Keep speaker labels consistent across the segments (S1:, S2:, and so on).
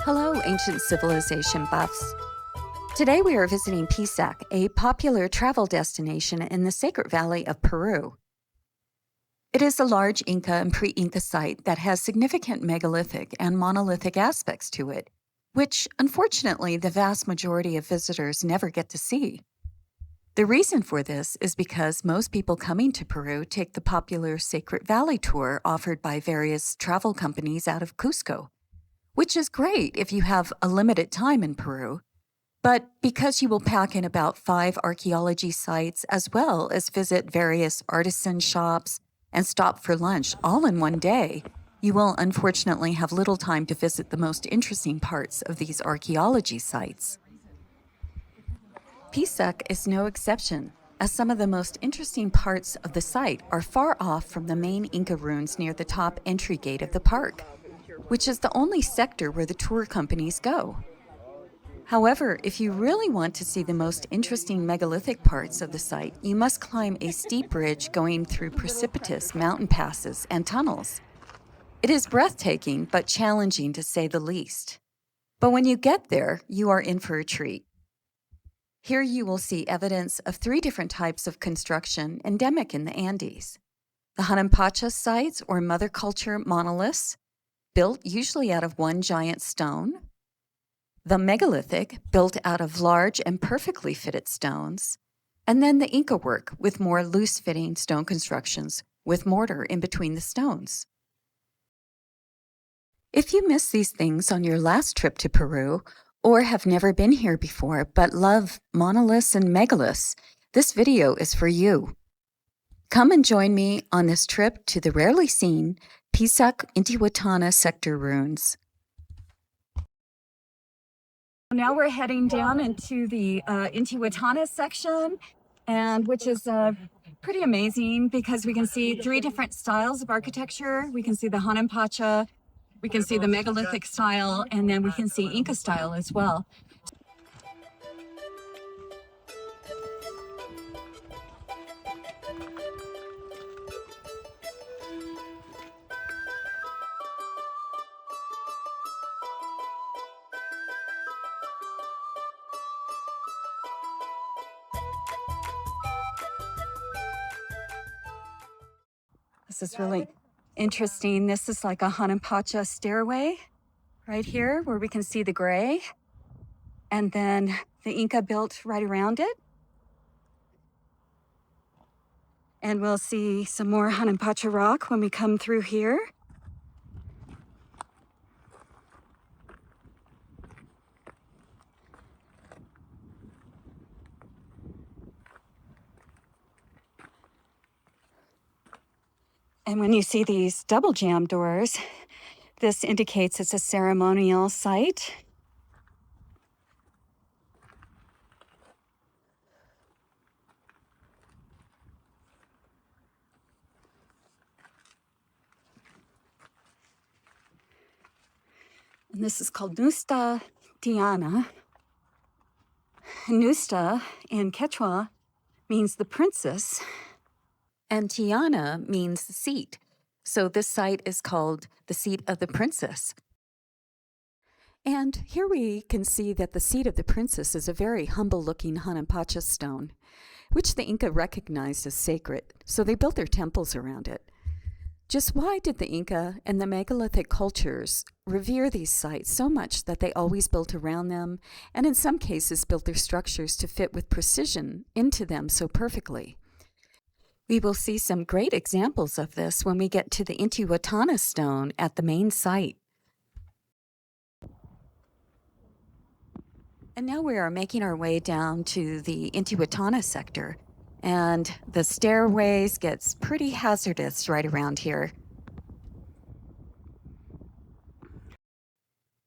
S1: Hello, ancient civilization buffs. Today we are visiting Pisac, a popular travel destination in the Sacred Valley of Peru. It is a large Inca and pre-Inca site that has significant megalithic and monolithic aspects to it, which, unfortunately, the vast majority of visitors never get to see. The reason for this is because most people coming to Peru take the popular Sacred Valley tour offered by various travel companies out of Cusco, which is great if you have a limited time in Peru. But because you will pack in about 5 archaeology sites as well as visit various artisan shops and stop for lunch all in one day, you will unfortunately have little time to visit the most interesting parts of these archaeology sites. Pisac is no exception, as some of the most interesting parts of the site are far off from the main Inca ruins near the top entry gate of the park, which is the only sector where the tour companies go. However, if you really want to see the most interesting megalithic parts of the site, you must climb a steep ridge going through precipitous mountain passes and tunnels. It is breathtaking, but challenging to say the least. But when you get there, you are in for a treat. Here you will see evidence of 3 different types of construction endemic in the Andes. The Hanan Pacha sites, or mother culture monoliths, built usually out of one giant stone. The megalithic, built out of large and perfectly fitted stones. And then the Inca work with more loose-fitting stone constructions with mortar in between the stones. If you missed these things on your last trip to Peru, or have never been here before but love monoliths and megaliths, this video is for you. Come and join me on this trip to the rarely seen Pisak Intihuatana sector ruins. Now we're heading down into the Intihuatana section, and which is pretty amazing because we can see 3 different styles of architecture. We can see the Hanan Pacha, we can see the megalithic style, and then we can see Inca style as well. This is really interesting. This is like a Hanan Pacha stairway right here where we can see the gray. And then the Inca built right around it. And we'll see some more Hanan Pacha rock when we come through here. And when you see these double jamb doors, this indicates it's a ceremonial site. And this is called Nusta Tiana. Nusta in Quechua means the princess, and Tiana means the seat. So this site is called the seat of the princess. And here we can see that the seat of the princess is a very humble-looking Hanan Pacha stone, which the Inca recognized as sacred, so they built their temples around it. Just why did the Inca and the megalithic cultures revere these sites so much that they always built around them, and in some cases built their structures to fit with precision into them so perfectly? We will see some great examples of this when we get to the Intihuatana stone at the main site. And now we are making our way down to the Intihuatana sector, and the stairways gets pretty hazardous right around here.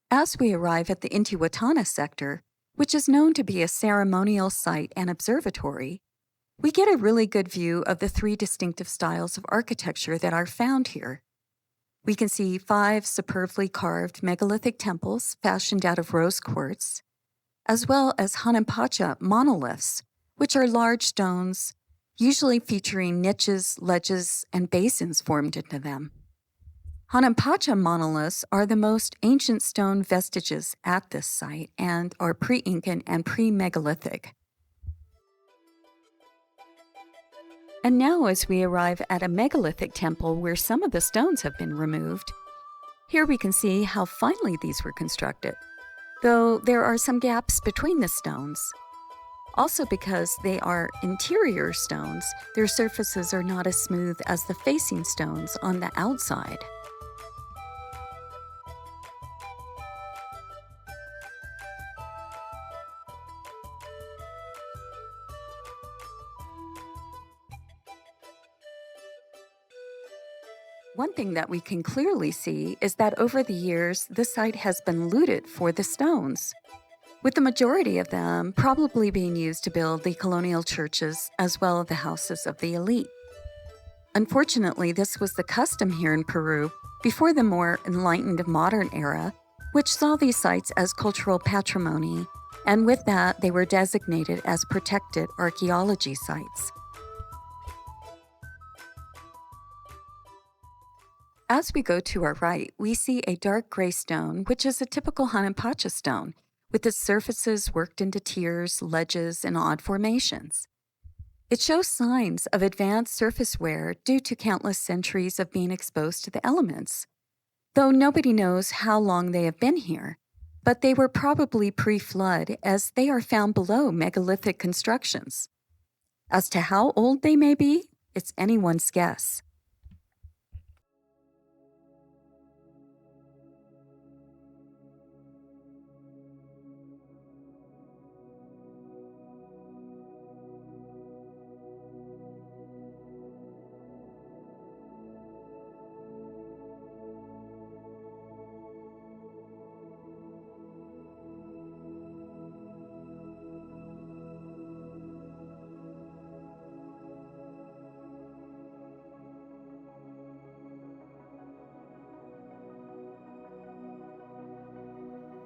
S1: As we arrive at the Intihuatana sector, which is known to be a ceremonial site and observatory, we get a really good view of the 3 distinctive styles of architecture that are found here. We can see 5 superbly carved megalithic temples fashioned out of rose quartz, as well as Hanan Pacha monoliths, which are large stones, usually featuring niches, ledges, and basins formed into them. Hanan Pacha monoliths are the most ancient stone vestiges at this site and are pre-Incan and pre-megalithic. And now as we arrive at a megalithic temple where some of the stones have been removed, here we can see how finely these were constructed, though there are some gaps between the stones. Also because they are interior stones, their surfaces are not as smooth as the facing stones on the outside. One thing that we can clearly see is that over the years, the site has been looted for the stones, with the majority of them probably being used to build the colonial churches as well as the houses of the elite. Unfortunately, this was the custom here in Peru before the more enlightened modern era, which saw these sites as cultural patrimony, and with that, they were designated as protected archaeology sites. As we go to our right, we see a dark gray stone, which is a typical Hanan Pacha stone, with its surfaces worked into tiers, ledges, and odd formations. It shows signs of advanced surface wear due to countless centuries of being exposed to the elements, though nobody knows how long they have been here, but they were probably pre-flood as they are found below megalithic constructions. As to how old they may be, it's anyone's guess.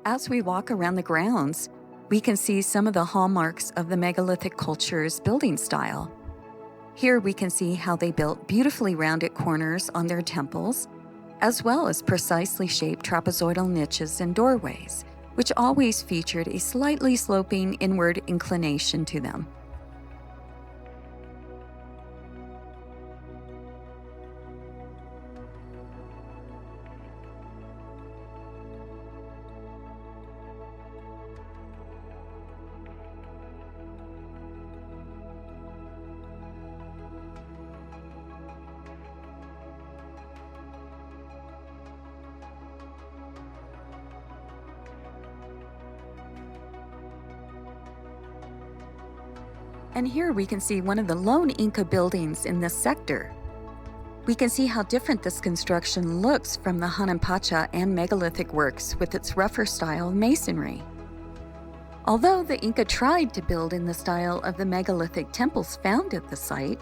S1: As we walk around the grounds, we can see some of the hallmarks of the megalithic culture's building style. Here we can see how they built beautifully rounded corners on their temples, as well as precisely shaped trapezoidal niches and doorways, which always featured a slightly sloping inward inclination to them. And here we can see one of the lone Inca buildings in this sector. We can see how different this construction looks from the Hanan Pacha and megalithic works with its rougher style masonry. Although the Inca tried to build in the style of the megalithic temples found at the site,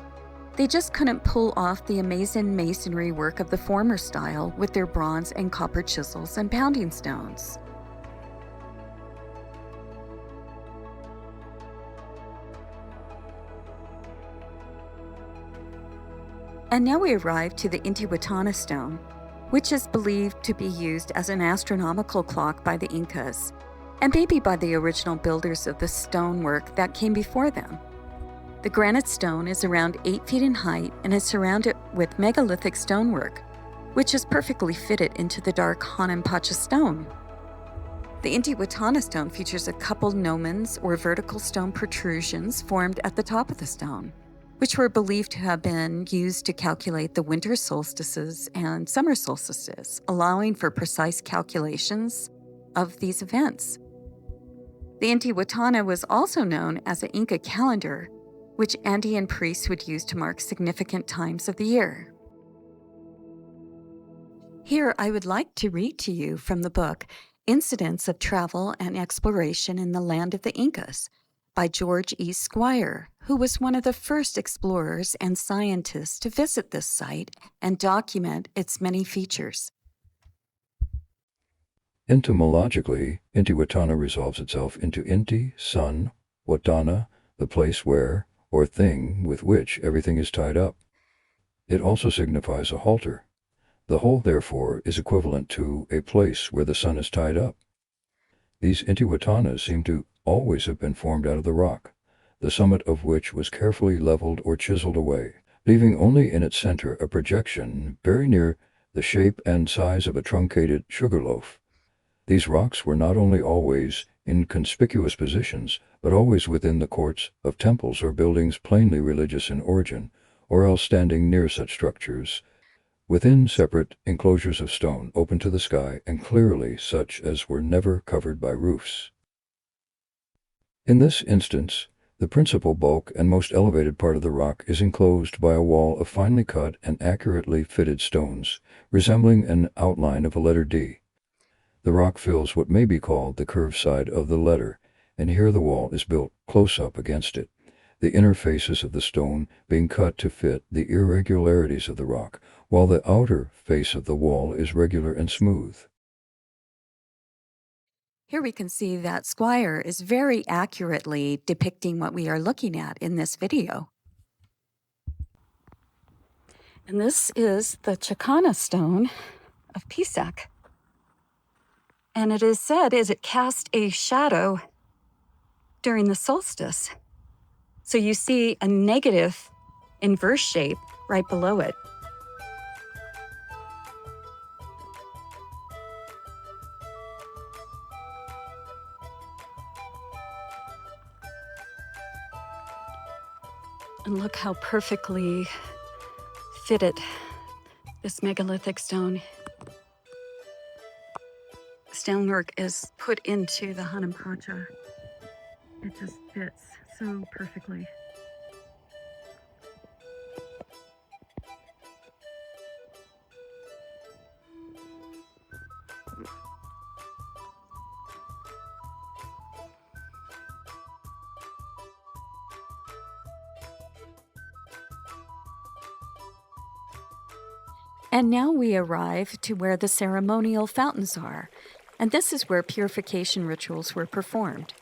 S1: they just couldn't pull off the amazing masonry work of the former style with their bronze and copper chisels and pounding stones. And now we arrive to the Intihuatana stone, which is believed to be used as an astronomical clock by the Incas, and maybe by the original builders of the stonework that came before them. The granite stone is around 8 feet in height and is surrounded with megalithic stonework, which is perfectly fitted into the dark Hanan Pacha stone. The Intihuatana stone features a couple gnomons or vertical stone protrusions formed at the top of the stone, which were believed to have been used to calculate the winter solstices and summer solstices, allowing for precise calculations of these events. The Intihuatana was also known as an Inca calendar, which Andean priests would use to mark significant times of the year. Here I would like to read to you from the book Incidents of Travel and Exploration in the Land of the Incas by George E. Squire, who was one of the first explorers and scientists to visit this site and document its many features.
S2: Etymologically, Intihuatana resolves itself into Inti, sun, Watana, the place where, or thing with which everything is tied up. It also signifies a halter. The whole, therefore, is equivalent to a place where the sun is tied up. These Intihuatanas seem to always have been formed out of the rock, the summit of which was carefully leveled or chiseled away, leaving only in its center a projection very near the shape and size of a truncated sugar loaf. These rocks were not only always in conspicuous positions, but always within the courts of temples or buildings plainly religious in origin, or else standing near such structures, within separate enclosures of stone open to the sky and clearly such as were never covered by roofs. In this instance, the principal bulk and most elevated part of the rock is enclosed by a wall of finely cut and accurately fitted stones, resembling an outline of a letter D. The rock fills what may be called the curved side of the letter, and here the wall is built close up against it, the inner faces of the stone being cut to fit the irregularities of the rock, while the outer face of the wall is regular and smooth.
S1: Here we can see that Squire is very accurately depicting what we are looking at in this video. And this is the Chicana stone of Pisac. And it is said as it cast a shadow during the solstice. So you see a negative inverse shape right below it. And look how perfectly fitted this megalithic stone stonework is put into the Hanan Pacha. It just fits so perfectly. And now we arrive to where the ceremonial fountains are, and this is where purification rituals were performed.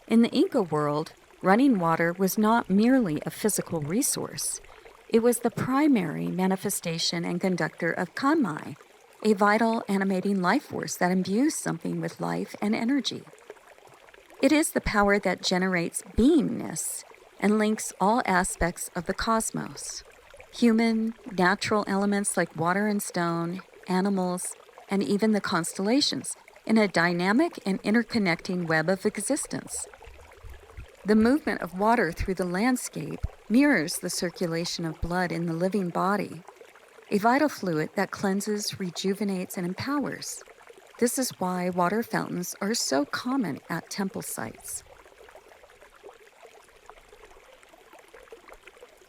S1: In the Inca world, running water was not merely a physical resource. It was the primary manifestation and conductor of kanmai, a vital animating life force that imbues something with life and energy. It is the power that generates beingness and links all aspects of the cosmos. Human, natural elements like water and stone, animals, and even the constellations, in a dynamic and interconnecting web of existence. The movement of water through the landscape mirrors the circulation of blood in the living body, a vital fluid that cleanses, rejuvenates, and empowers. This is why water fountains are so common at temple sites.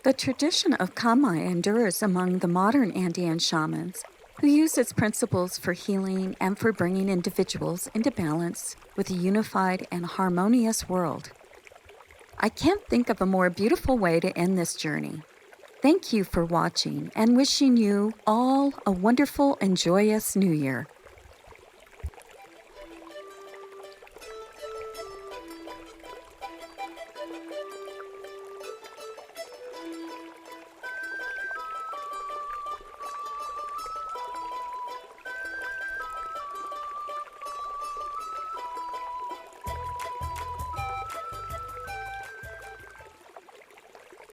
S1: The tradition of kanmai endures among the modern Andean shamans, who use its principles for healing and for bringing individuals into balance with a unified and harmonious world. I can't think of a more beautiful way to end this journey. Thank you for watching and wishing you all a wonderful and joyous New Year.